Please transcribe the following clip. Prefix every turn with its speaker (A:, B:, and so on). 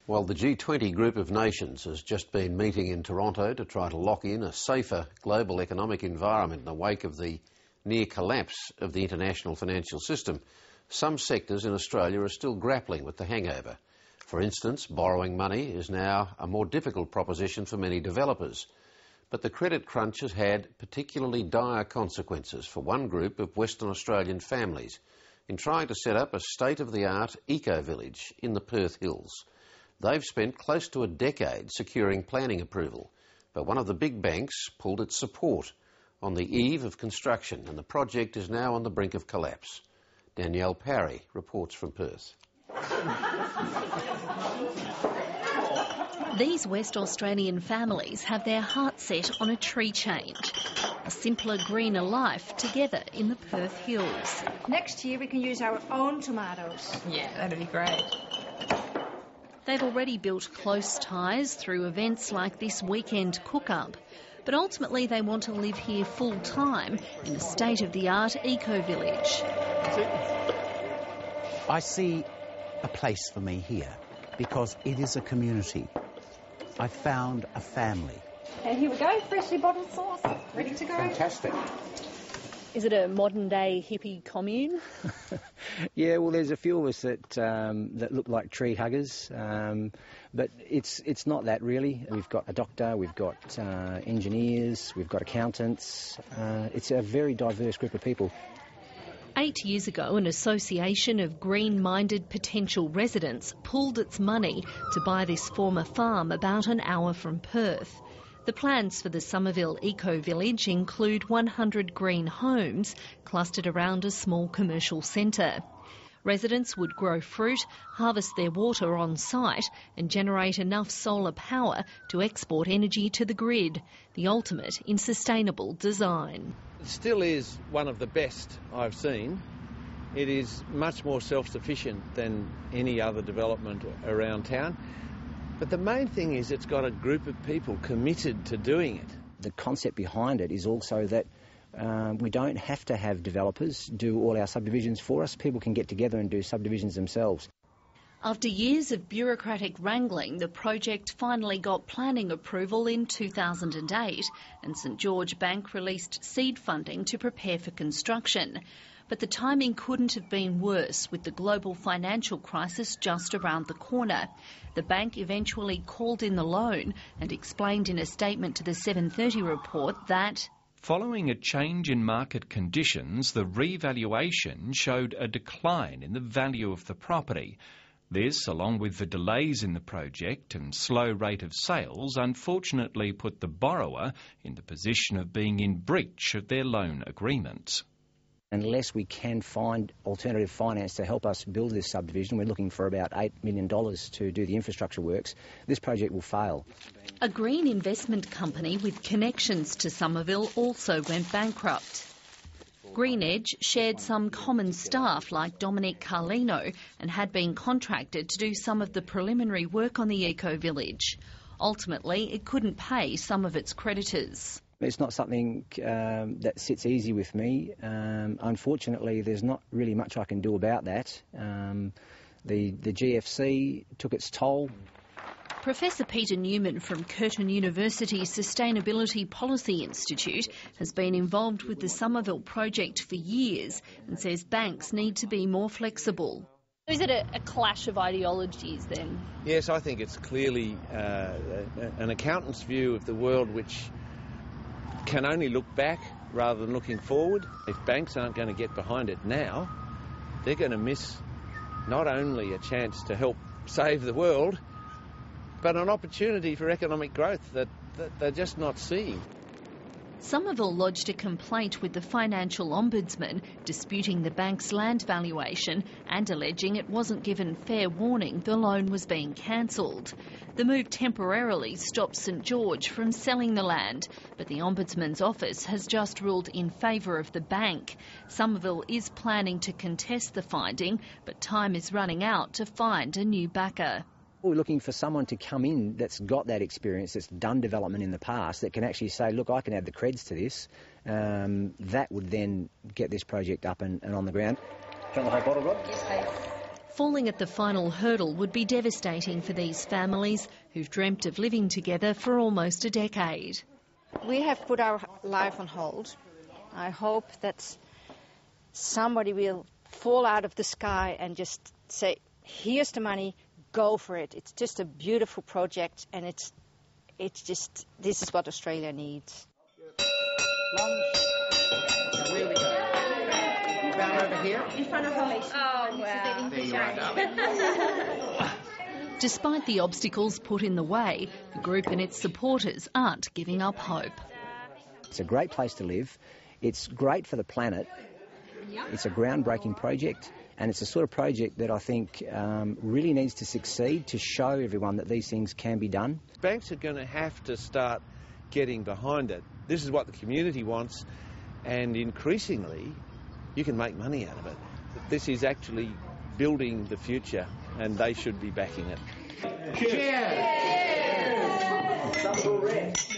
A: Well, the G20 group of nations has just been meeting in Toronto to try to lock in a safer global economic environment in the wake of the near collapse of the international financial system. Some sectors in Australia are still grappling with the hangover. For instance, borrowing money is now a more difficult proposition for many developers. But the credit crunch has had particularly dire consequences for one group of Western Australian families in trying to set up a state-of-the-art eco-village in the Perth Hills. They've spent close to a decade securing planning approval, but one of the big banks pulled its support on the eve of construction, and the project is now on the brink of collapse. Danielle Parry reports from Perth.
B: These West Australian families have their hearts set on a tree change, a simpler, greener life together in the Perth Hills.
C: Next year we can use our own tomatoes.
D: Yeah, that'd be great.
B: They've already built close ties through events like this weekend cook-up, but ultimately they want to live here full-time in a state-of-the-art eco-village.
E: I see a place for me here because it is a community. I found a family.
C: And here we go, freshly bottled sauce, ready to go.
E: Fantastic.
B: Is it a modern-day hippie commune?
F: Yeah, well, there's a few of us that look like tree huggers, but it's not that really. We've got a doctor, we've got engineers, we've got accountants. It's a very diverse group of people.
B: 8 years ago, an association of green-minded potential residents pulled its money to buy this former farm about an hour from Perth. The plans for the Somerville Eco-Village include 100 green homes clustered around a small commercial centre. Residents would grow fruit, harvest their water on site and generate enough solar power to export energy to the grid, the ultimate in sustainable design.
G: It still is one of the best I've seen. It is much more self-sufficient than any other development around town. But the main thing is it's got a group of people committed to doing it.
F: The concept behind it is also that we don't have to have developers do all our subdivisions for us. People can get together and do subdivisions themselves.
B: After years of bureaucratic wrangling, the project finally got planning approval in 2008, and St George Bank released seed funding to prepare for construction. But the timing couldn't have been worse, with the global financial crisis just around the corner. The bank eventually called in the loan and explained in a statement to the 7:30 report that
H: following a change in market conditions, the revaluation showed a decline in the value of the property. This, along with the delays in the project and slow rate of sales, unfortunately put the borrower in the position of being in breach of their loan agreement.
F: Unless we can find alternative finance to help us build this subdivision, we're looking for about $8 million to do the infrastructure works, this project will fail.
B: A green investment company with connections to Somerville also went bankrupt. GreenEdge shared some common staff like Dominic Carlino and had been contracted to do some of the preliminary work on the eco-village. Ultimately, it couldn't pay some of its creditors.
F: It's not something that sits easy with me. Unfortunately, there's not really much I can do about that. The GFC took its toll.
B: Professor Peter Newman from Curtin University's Sustainability Policy Institute has been involved with the Somerville project for years and says banks need to be more flexible. Is it a clash of ideologies then?
G: Yes, I think it's clearly an accountant's view of the world which can only look back rather than looking forward. If banks aren't going to get behind it now, they're going to miss not only a chance to help save the world, but an opportunity for economic growth that they're just not seeing.
B: Somerville lodged a complaint with the Financial Ombudsman, disputing the bank's land valuation and alleging it wasn't given fair warning the loan was being cancelled. The move temporarily stopped St George from selling the land, but the Ombudsman's office has just ruled in favour of the bank. Somerville is planning to contest the finding, but time is running out to find a new backer.
F: We're looking for someone to come in that's got that experience, that's done development in the past, that can actually say, look, I can add the creds to this. That would then get this project up and on the ground. Do you want the whole bottle, Rob?
D: Yes, please.
B: Falling at the final hurdle would be devastating for these families who've dreamt of living together for almost a decade.
C: We have put our life on hold. I hope that somebody will fall out of the sky and just say, here's the money, go for it. It's just a beautiful project, and it's just, this is what Australia needs.
E: Where we go? Down over here?
C: In front of Holly. Oh, wow.
E: There you are, darling.
B: Despite the obstacles put in the way, the group and its supporters aren't giving up hope.
F: It's a great place to live. It's great for the planet. It's a groundbreaking project, and it's a sort of project that I think really needs to succeed to show everyone that these things can be done.
G: Banks are going to have to start getting behind it. This is what the community wants, and increasingly you can make money out of it. This is actually building the future, and they should be backing it.
E: Cheers! Cheers!